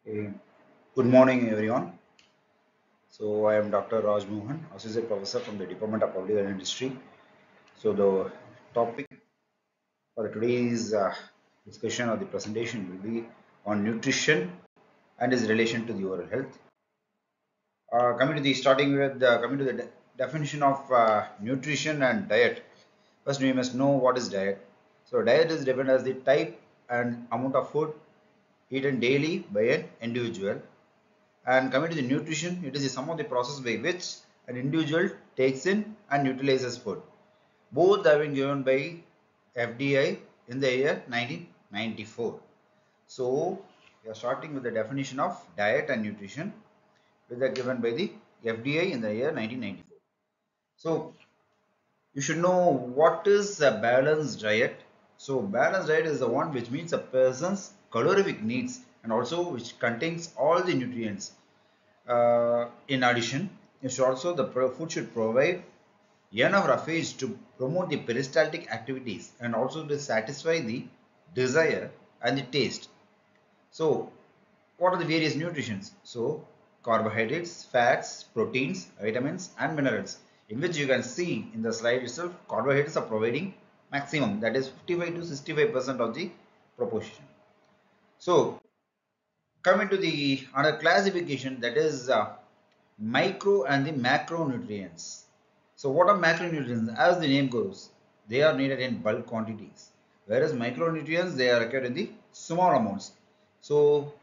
Okay. Good morning, everyone. So, I am Dr. Raj Mohan, Associate Professor from the Department of Public Health and Industry. So, the topic for today's discussion or the presentation will be on nutrition and its relation to the oral health. Coming to the definition of nutrition and diet. First, we must know what is diet. So, diet is defined as the type and amount of food eaten daily by an individual. And coming to the nutrition, it is the sum of the process by which an individual takes in and utilizes food. Both have been given by FDI in the year 1994. So, we are starting with the definition of diet and nutrition, which are given by the FDI in the year 1994. So, you should know what is a balanced diet. So, balanced diet is the one which meets a person's calorific needs and also which contains all the nutrients. In addition, the food should provide enough roughage to promote the peristaltic activities and also to satisfy the desire and the taste. So, what are the various nutritions? So, carbohydrates, fats, proteins, vitamins, and minerals. In which you can see in the slide itself, carbohydrates are providing maximum, that is 55 to 65% of the proportion. So, coming to the another classification, that is micro and the macronutrients. So what are macronutrients? As the name goes, they are needed in bulk quantities, whereas micronutrients, they are required in the small amounts. So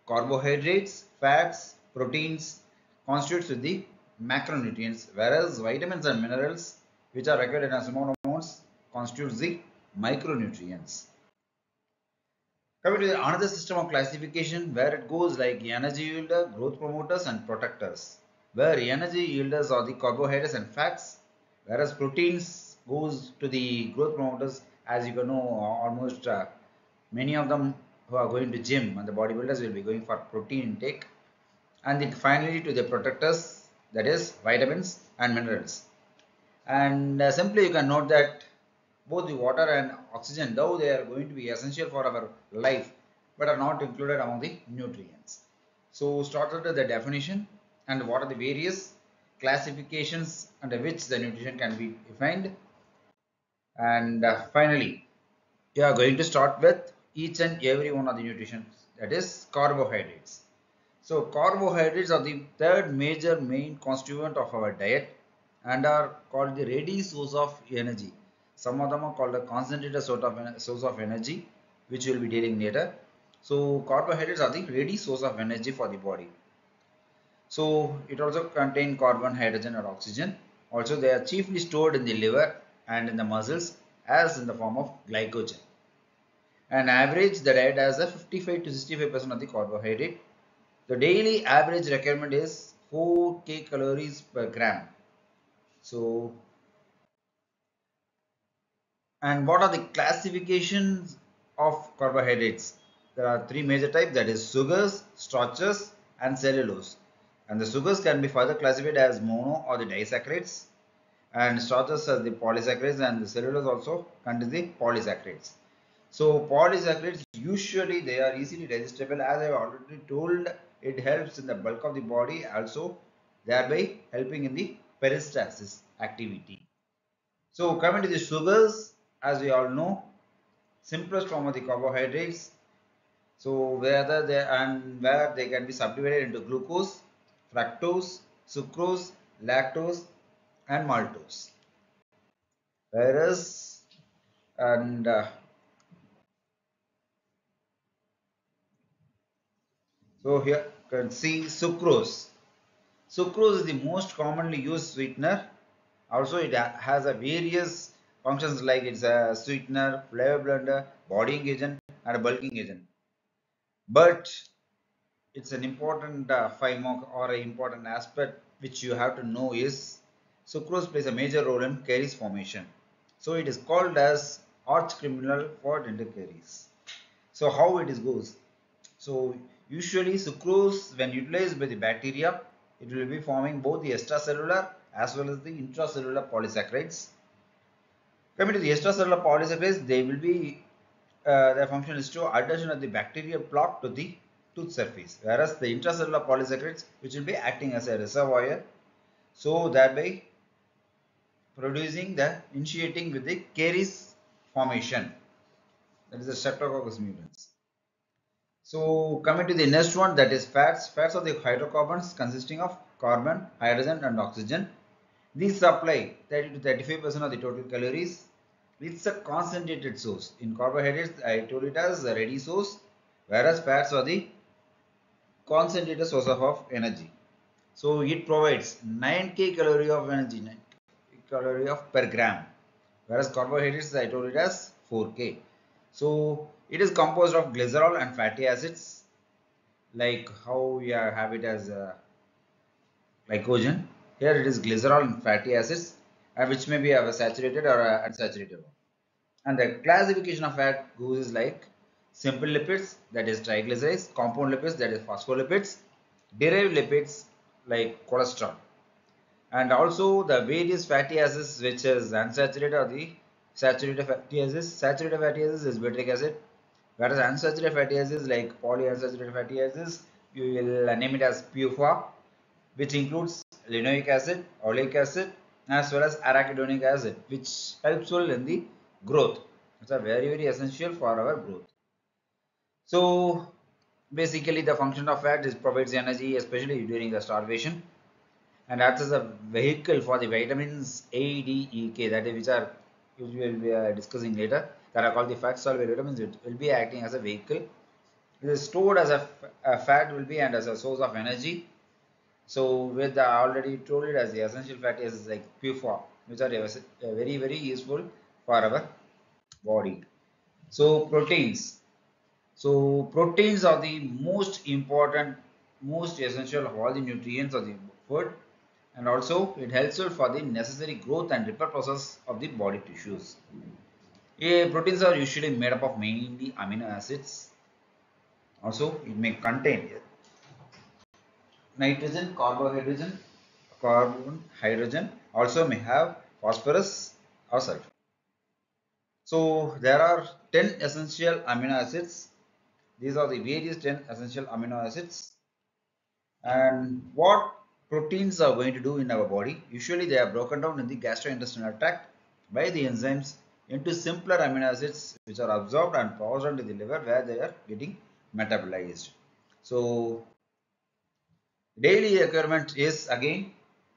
carbohydrates, fats, proteins constitutes with the macronutrients, whereas vitamins and minerals, which are required in small amounts, constitutes the micronutrients. Coming to another system of classification where it goes like energy yielder, growth promoters and protectors. Where energy yielders are the carbohydrates and fats, whereas proteins goes to the growth promoters. As you can know, almost many of them who are going to gym and the bodybuilders will be going for protein intake. And then finally to the protectors, that is vitamins and minerals. And simply you can note that both the water and oxygen, though they are going to be essential for our life, but are not included among the nutrients. So started with the definition and what are the various classifications under which the nutrition can be defined. And finally, we are going to start with each and every one of the nutrition, that is carbohydrates. So carbohydrates are the third major main constituent of our diet and are called the ready source of energy. Some of them are called a concentrated source of energy, which we will be dealing later. So carbohydrates are the ready source of energy for the body. So it also contains carbon, hydrogen or oxygen. Also they are chiefly stored in the liver and in the muscles as in the form of glycogen. On average, the diet has a 55 to 65% of the carbohydrate. The daily average requirement is 4 kcals per gram. So, and what are the classifications of carbohydrates? There are three major types, that is sugars, starches and cellulose. And the sugars can be further classified as mono or the disaccharides, and starches as the polysaccharides, and the cellulose also contains the polysaccharides. So polysaccharides, usually they are easily digestible, as I have already told. It helps in the bulk of the body, also thereby helping in the peristalsis activity. So coming to the sugars, as we all know, simplest form of the carbohydrates. So where they can be subdivided into glucose, fructose, sucrose, lactose and maltose. Whereas and so here you can see sucrose. Sucrose is the most commonly used sweetener. Also, it has a various functions like it's a sweetener, flavor blender, bodying agent, and a bulking agent. But it's an important FIMOC or an important aspect which you have to know is sucrose plays a major role in caries formation. So it is called as arch criminal for dental caries. So how it is goes? So usually sucrose, when utilized by the bacteria, it will be forming both the extracellular as well as the intracellular polysaccharides. Coming to the extracellular polysaccharides, they will be their function is to adhesion of the bacterial block to the tooth surface, whereas the intracellular polysaccharides which will be acting as a reservoir, so thereby producing the initiating with the caries formation, that is the Streptococcus mutans. So coming to the next one, that is fats. Fats are the hydrocarbons consisting of carbon, hydrogen and oxygen. These supply 30 to 35% of the total calories. It's a concentrated source. In carbohydrates, I told it as a ready source, whereas fats are the concentrated source of energy. So it provides 9k calorie of energy, 9 calorie of per gram, whereas carbohydrates I told it as 4k. So it is composed of glycerol and fatty acids, like how we have it as glycogen. Here it is glycerol and fatty acids, which may be a saturated or a unsaturated one. And the classification of fat goes is like simple lipids, that is triglycerides, compound lipids, that is phospholipids, derived lipids like cholesterol, and also the various fatty acids which is unsaturated or the saturated fatty acids. Saturated fatty acids is butyric acid, whereas unsaturated fatty acids like polyunsaturated fatty acids, you will name it as PUFA, which includes linoleic acid, oleic acid, as well as arachidonic acid, which helps in the growth. It's a very essential for our growth. So basically the function of fat is provides energy, especially during the starvation, and acts as a vehicle for the vitamins A, D, E, K, that is which we will be discussing later, that are called the fat soluble vitamins. It will be acting as a vehicle. It is stored as a fat will be and as a source of energy. So with the already told it as the essential fatty acids like PUFA, which are very useful for our body. So proteins. So proteins are the most important, most essential of all the nutrients of the food, and also it helps for the necessary growth and repair process of the body tissues. Proteins are usually made up of mainly amino acids. Also, it may contain nitrogen, carbon, hydrogen. Also may have phosphorus or sulfur. So there are 10 essential amino acids. These are the various 10 essential amino acids. And what proteins are going to do in our body? Usually they are broken down in the gastrointestinal tract by the enzymes into simpler amino acids which are absorbed and passed on to the liver where they are getting metabolized. So daily requirement is again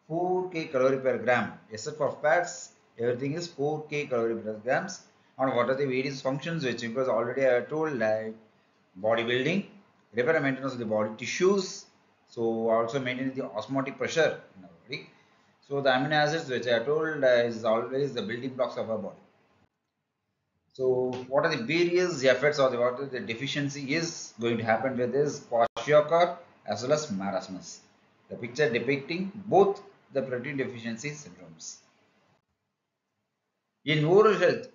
4k calorie per gram, except for fats everything is 4k calorie per grams. And what are the various functions which includes already I told, like bodybuilding, repair and maintenance of the body tissues, so also maintaining the osmotic pressure in our body. So the amino acids which I told is always the building blocks of our body. So what are the various effects or what is the deficiency is going to happen with this kwashiorkor as well as marasmus. The picture depicting both the protein deficiency syndromes. In oral health,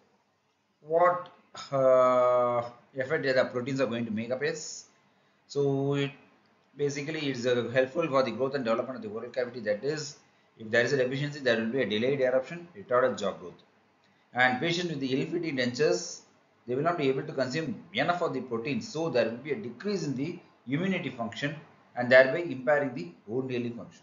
what effect the proteins are going to make up is, so it basically it's helpful for the growth and development of the oral cavity. That is, if there is a deficiency, there will be a delayed eruption, retarded jaw growth. And patients with the ill-fitting dentures, they will not be able to consume enough of the protein, so there will be a decrease in the immunity function and thereby impairing the bone healing function.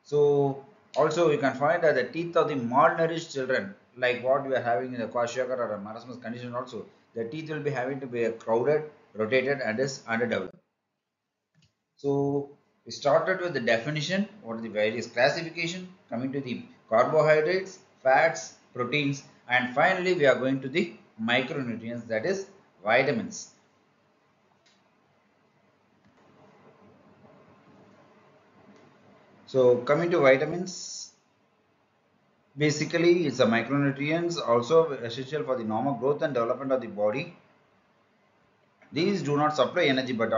So also you can find that the teeth of the malnourished children, like what we are having in the kwashiorkor or a marasmus condition also, the teeth will be having to be crowded, rotated and is underdeveloped. So we started with the definition, what are the various classification, coming to the carbohydrates, fats, proteins, and finally we are going to the micronutrients, that is vitamins. So coming to vitamins, basically it's a micronutrients also essential for the normal growth and development of the body. These do not supply energy but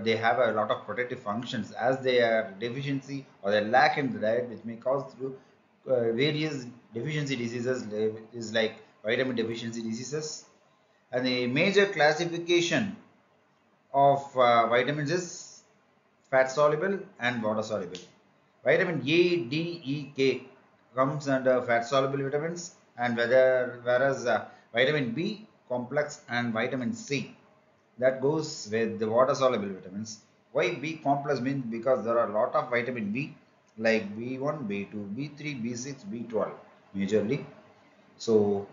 they have a lot of protective functions, as they are deficiency or they lack in the diet, which may cause through various deficiency diseases is like vitamin deficiency diseases. And the major classification of vitamins is fat soluble and water soluble. Vitamin A, D, E, K comes under fat soluble vitamins, and whereas vitamin B complex and vitamin C, that goes with the water soluble vitamins. Why B complex means because there are a lot of vitamin B like B1, B2, B3, B6, B12 majorly. So,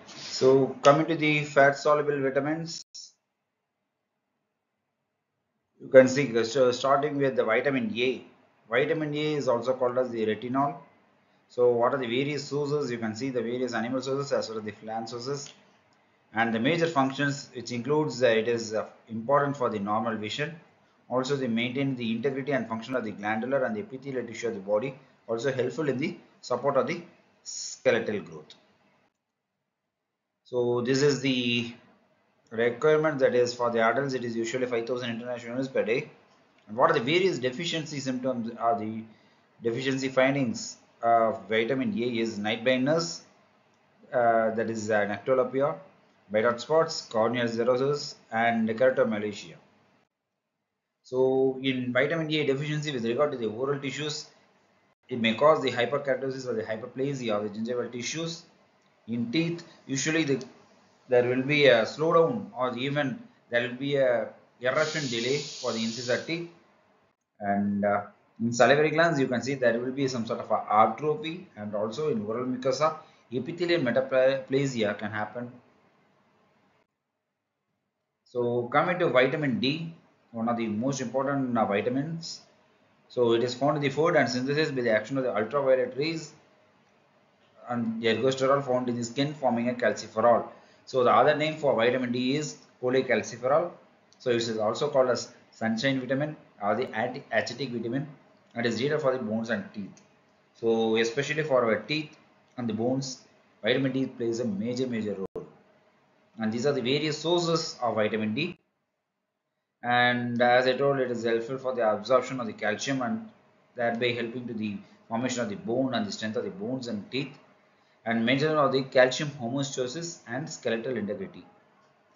so coming to the fat soluble vitamins, you can see so starting with the vitamin A. Vitamin A is also called as the retinol. So what are the various sources? You can see the various animal sources as well as the plant sources. And the major functions, which includes it is important for the normal vision. Also, they maintain the integrity and function of the glandular and the epithelial tissue of the body. Also helpful in the support of the skeletal growth. So this is the requirement, that is for the adults it is usually 5000 international units per day. And what are the various deficiency symptoms are the deficiency findings of vitamin A is night blindness, that is noctolopia, white hot spots, corneal xerosis, and keratomalaysia. So in vitamin A deficiency with regard to the oral tissues, it may cause the hyperkeratosis or the hyperplasia of the gingival tissues. In teeth, usually there will be a slowdown or even there will be a eruption delay for the incisor teeth. And in salivary glands, you can see there will be some sort of atrophy, and also in oral mucosa, epithelial metaplasia can happen. So coming to vitamin D, one of the most important vitamins. So it is found in the food and synthesis by the action of the ultraviolet rays, and the ergosterol found in the skin forming a calciferol. So the other name for vitamin D is cholecalciferol. So it is also called as sunshine vitamin or the anti-acidic vitamin, and is needed for the bones and teeth. So especially for our teeth and the bones, vitamin D plays a major role. And these are the various sources of vitamin D. And as I told, it is helpful for the absorption of the calcium and thereby helping to the formation of the bone and the strength of the bones and teeth, and maintenance of the calcium homeostasis and skeletal integrity.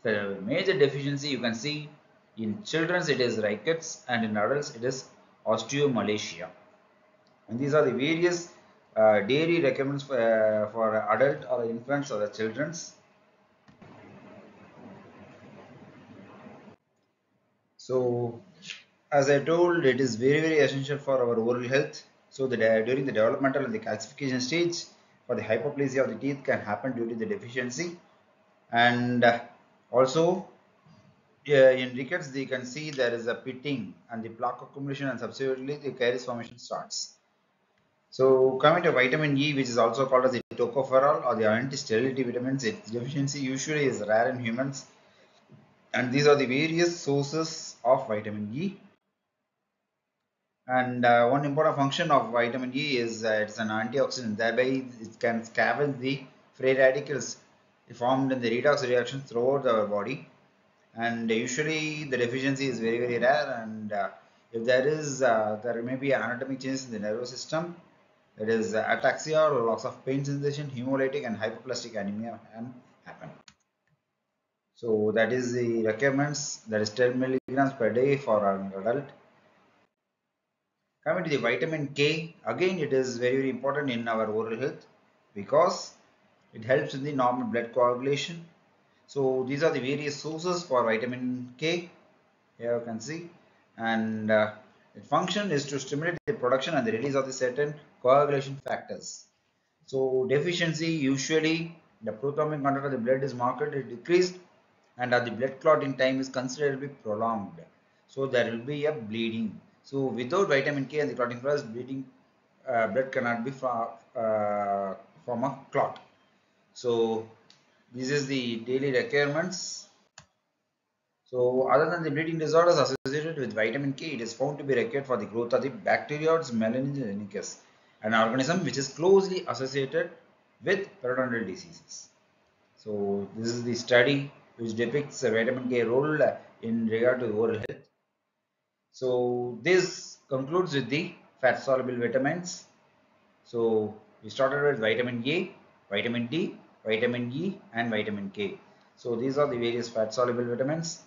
The major deficiency you can see in children it is rickets, and in adults it is osteomalacia. And these are the various daily recommends for adult or infants or the children's. So, as I told, it is very essential for our oral health. So, during the developmental and the calcification stage, for the hypoplasia of the teeth can happen due to the deficiency, and also in rickets, they can see there is a pitting and the plaque accumulation, and subsequently the caries formation starts. So, coming to vitamin E, which is also called as the tocopherol or the anti-sterility vitamins, its deficiency usually is rare in humans, and these are the various sources of vitamin E. And one important function of vitamin E is it's an antioxidant. Thereby, it can scavenge the free radicals formed in the redox reactions throughout our body. And usually, the deficiency is very rare. And if there is, there may be anatomic changes in the nervous system. That is ataxia or loss of pain sensation, hemolytic and hypoplastic anemia can happen. So that is the requirements. That is 10 milligrams per day for an adult. Coming to the vitamin K, again it is very important in our oral health because it helps in the normal blood coagulation. So these are the various sources for vitamin K. Here you can see, and its function is to stimulate the production and the release of the certain coagulation factors. So deficiency, usually the prothrombin content of the blood is markedly decreased, and the blood clotting time is considerably prolonged. So there will be a bleeding. So without vitamin K and the clotting factors, bleeding blood cannot be from a clot. So this is the daily requirements. So other than the bleeding disorders associated with vitamin K, it is found to be required for the growth of the Bacteroides melanogenicus, an organism which is closely associated with periodontal diseases. So this is the study which depicts a vitamin K role in regard to oral health. So this concludes with the fat soluble vitamins. So we started with vitamin A, vitamin D, vitamin E, and vitamin K. So these are the various fat soluble vitamins.